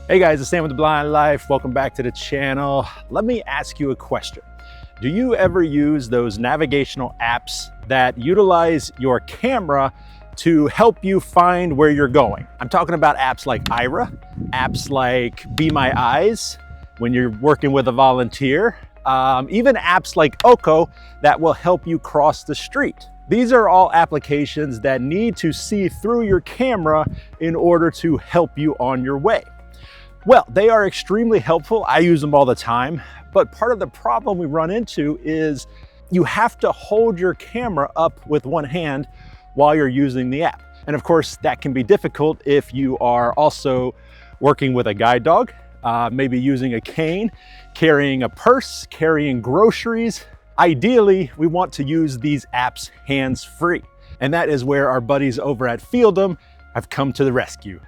Hey guys, it's Sam with The Blind Life. Welcome back to the channel. Let me ask you a question. Do you ever use those navigational apps that utilize your camera to help you find where you're going? I'm talking about apps like Aira, apps like Be My Eyes when you're working with a volunteer, even apps like Oko that will help you cross the street. These are all applications that need to see through your camera in order to help you on your way. Well, they are extremely helpful. I use them all the time, but part of the problem we run into is you have to hold your camera up with one hand while you're using the app. And of course, that can be difficult if you are also working with a guide dog, maybe using a cane, carrying a purse, carrying groceries. Ideally, we want to use these apps hands-free. And that is where our buddies over at Feeldom have come to the rescue.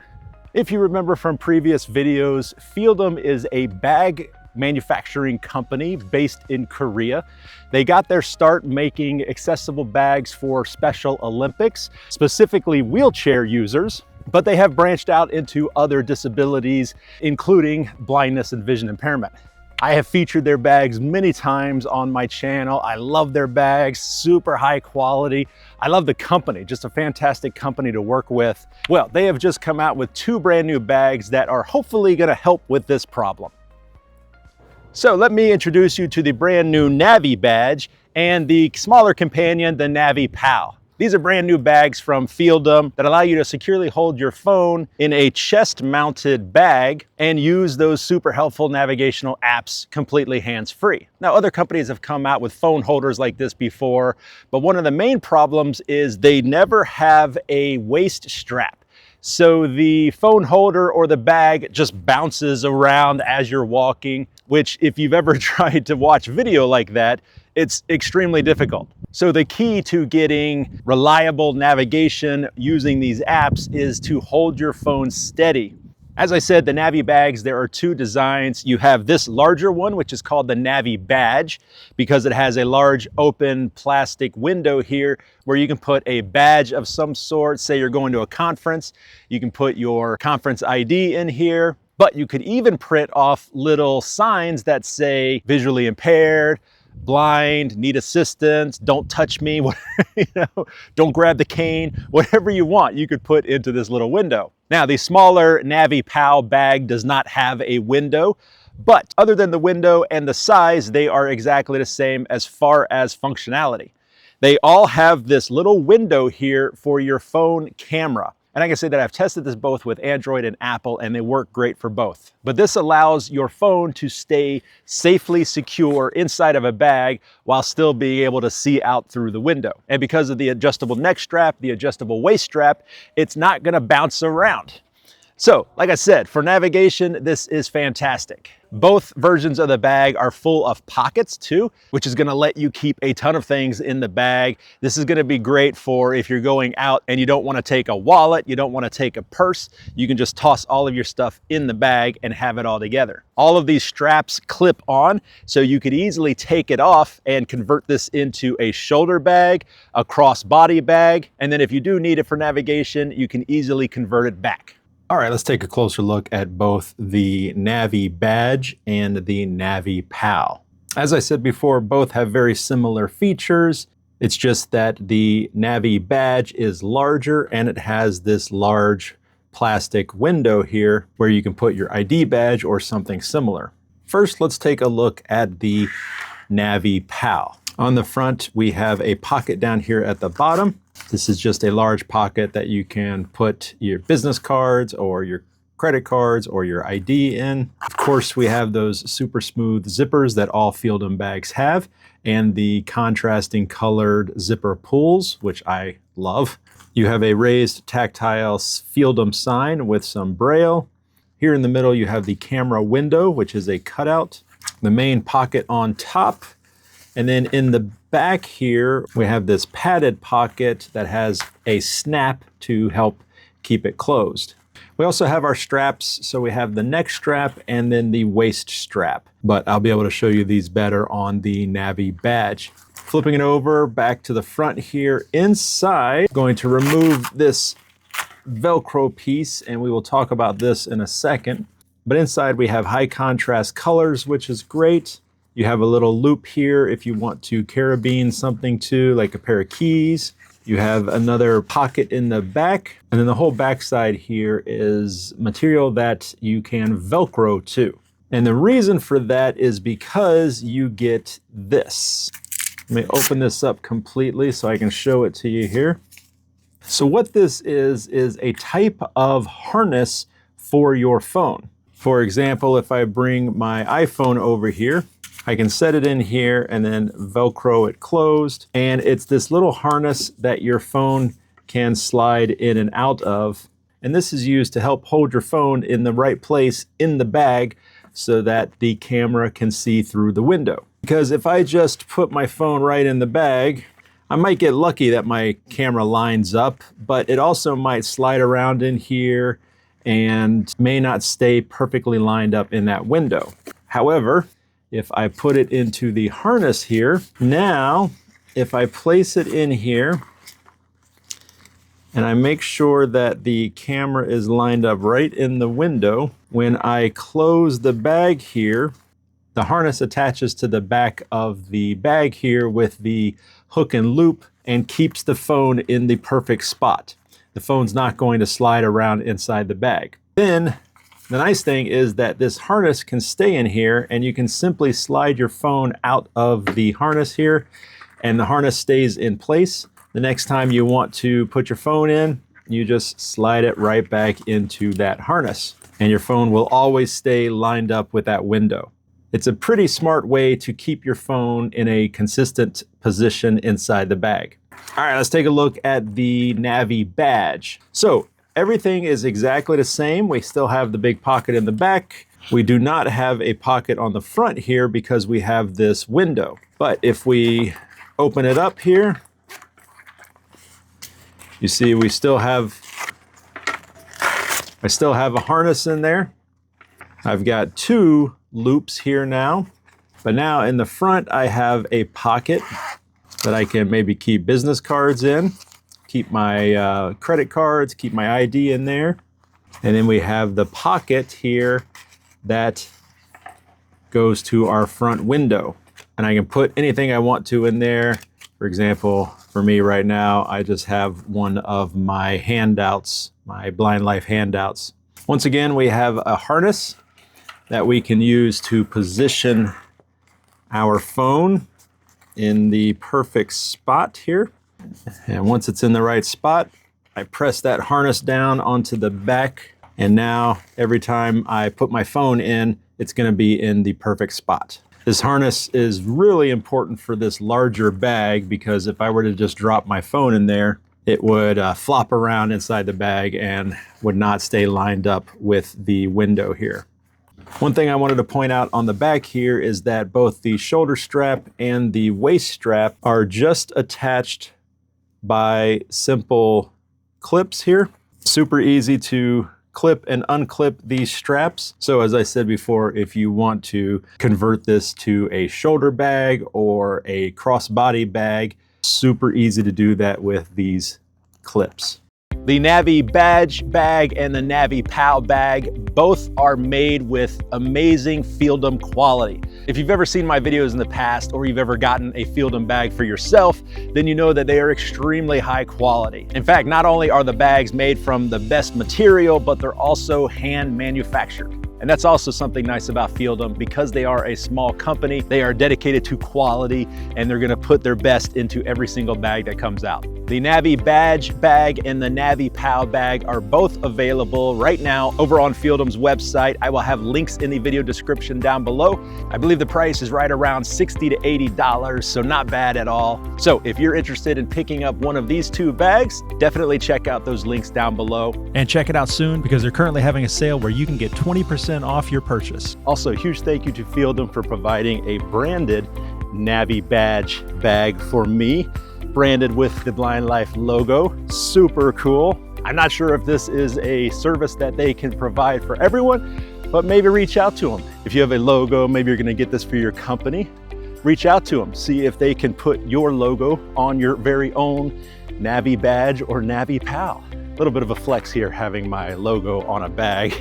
If you remember from previous videos, Feeldom is a bag manufacturing company based in Korea. They got their start making accessible bags for Special Olympics, specifically wheelchair users, but they have branched out into other disabilities, including blindness and vision impairment. I have featured their bags many times on my channel. I love their bags, super high quality. I love the company, just a fantastic company to work with. Well, they have just come out with two brand new bags that are hopefully gonna help with this problem. So let me introduce you to the brand new Navi Badge and the smaller companion, the Navi Pal. These are brand new bags from Feeldom that allow you to securely hold your phone in a chest-mounted bag and use those super helpful navigational apps completely hands-free. Now, other companies have come out with phone holders like this before, but one of the main problems is they never have a waist strap. So the phone holder or the bag just bounces around as you're walking, which if you've ever tried to watch video like that, it's extremely difficult. So the key to getting reliable navigation using these apps is to hold your phone steady. As I said, the Navi bags, there are two designs. You have this larger one, which is called the Navi Badge, because it has a large open plastic window here where you can put a badge of some sort. Say you're going to a conference, you can put your conference ID in here, but you could even print off little signs that say visually impaired, blind, need assistance, don't touch me, don't grab the cane, whatever you want, you could put into this little window. Now, the smaller Navi Pal bag does not have a window, but other than the window and the size, they are exactly the same as far as functionality. They all have this little window here for your phone camera. And I can say that I've tested this both with Android and Apple, and they work great for both. But this allows your phone to stay safely secure inside of a bag while still being able to see out through the window. And because of the adjustable neck strap, the adjustable waist strap, it's not gonna bounce around. So, like I said, for navigation, this is fantastic. Both versions of the bag are full of pockets too, which is gonna let you keep a ton of things in the bag. This is gonna be great for if you're going out and you don't wanna take a wallet, you don't wanna take a purse, you can just toss all of your stuff in the bag and have it all together. All of these straps clip on, so you could easily take it off and convert this into a shoulder bag, a crossbody bag, and then if you do need it for navigation, you can easily convert it back. All right, let's take a closer look at both the Navi Badge and the Navi Pal. As I said before, both have very similar features. It's just that the Navi Badge is larger and it has this large plastic window here where you can put your ID badge or something similar. First, let's take a look at the Navi Pal. On the front, we have a pocket down here at the bottom. This is just a large pocket that you can put your business cards or your credit cards or your ID in. Of course, we have those super smooth zippers that all Feeldom bags have, and the contrasting colored zipper pulls, which I love. You have a raised tactile Feeldom sign with some braille. Here in the middle, you have the camera window, which is a cutout. The main pocket on top. And then in the back here, we have this padded pocket that has a snap to help keep it closed. We also have our straps, so we have the neck strap and then the waist strap, but I'll be able to show you these better on the Navi Badge. Flipping it over back to the front here, inside, I'm going to remove this Velcro piece, and we will talk about this in a second. But inside we have high contrast colors, which is great. You have a little loop here if you want to carabine something to, like a pair of keys. You have another pocket in the back, and then the whole backside here is material that you can Velcro to. And the reason for that is because you get this. Let me open this up completely so I can show it to you here. So what this is a type of harness for your phone. For example, if I bring my iPhone over here, I can set it in here and then Velcro it closed. And it's this little harness that your phone can slide in and out of. And this is used to help hold your phone in the right place in the bag so that the camera can see through the window. Because if I just put my phone right in the bag, I might get lucky that my camera lines up, but it also might slide around in here and may not stay perfectly lined up in that window. However, if I put it into the harness here, now if I place it in here and I make sure that the camera is lined up right in the window, when I close the bag here, the harness attaches to the back of the bag here with the hook and loop and keeps the phone in the perfect spot. The phone's not going to slide around inside the bag. Then the nice thing is that this harness can stay in here and you can simply slide your phone out of the harness here and the harness stays in place. The next time you want to put your phone in, you just slide it right back into that harness and your phone will always stay lined up with that window. It's a pretty smart way to keep your phone in a consistent position inside the bag. All right, let's take a look at the Navi Badge. So everything is exactly the same. We still have the big pocket in the back. We do not have a pocket on the front here because we have this window. But if we open it up here, you see I still have a harness in there. I've got two loops here now, but now in the front I have a pocket that I can maybe keep business cards in, keep my credit cards, keep my ID in there. And then we have the pocket here that goes to our front window. And I can put anything I want to in there. For example, for me right now, I just have one of my handouts, my Blind Life handouts. Once again, we have a harness that we can use to position our phone in the perfect spot here. And once it's in the right spot, I press that harness down onto the back. And now every time I put my phone in, it's going to be in the perfect spot. This harness is really important for this larger bag because if I were to just drop my phone in there, it would flop around inside the bag and would not stay lined up with the window here. One thing I wanted to point out on the back here is that both the shoulder strap and the waist strap are just attached by simple clips here. Super easy to clip and unclip these straps. So as I said before, if you want to convert this to a shoulder bag or a crossbody bag, super easy to do that with these clips. The Navi Badge bag and the Navi Pal bag both are made with amazing Feeldom quality. If you've ever seen my videos in the past or you've ever gotten a Feeldom bag for yourself, then you know that they are extremely high quality. In fact, not only are the bags made from the best material, but they're also hand manufactured. And that's also something nice about Feeldom. Because they are a small company, they are dedicated to quality and they're gonna put their best into every single bag that comes out. The Navi Badge bag and the Navi Pal bag are both available right now over on Feeldom's website. I will have links in the video description down below. I believe the price is right around $60 to $80, so not bad at all. So if you're interested in picking up one of these two bags, definitely check out those links down below. And check it out soon because they're currently having a sale where you can get 20% off your purchase. Also, a huge thank you to Feeldom for providing a branded Navi Badge bag for me, branded with the Blind Life logo. Super cool. I'm not sure if this is a service that they can provide for everyone, but maybe reach out to them. If you have a logo, maybe you're gonna get this for your company, reach out to them. See if they can put your logo on your very own Navi Badge or Navi Pal. A little bit of a flex here having my logo on a bag.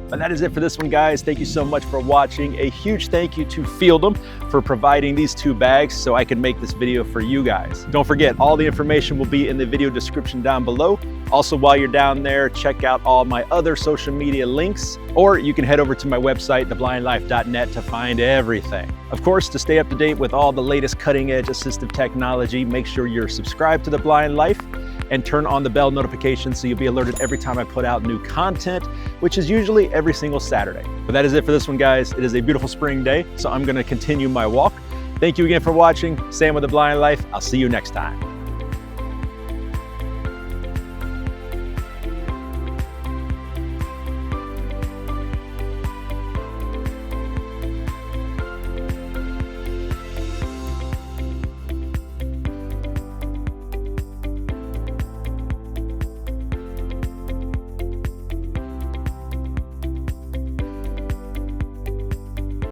But that is it for this one, guys. Thank you so much for watching. A huge thank you to Feeldom for providing these 2 bags so I can make this video for you guys. Don't forget, all the information will be in the video description down below. Also, while you're down there, check out all my other social media links, or you can head over to my website, theblindlife.net, to find everything. Of course, to stay up to date with all the latest cutting-edge assistive technology, make sure you're subscribed to The Blind Life and turn on the bell notification so you'll be alerted every time I put out new content, which is usually every single Saturday. But that is it for this one, guys. It is a beautiful spring day, so I'm gonna continue my walk. Thank you again for watching. Sam with The Blind Life. I'll see you next time.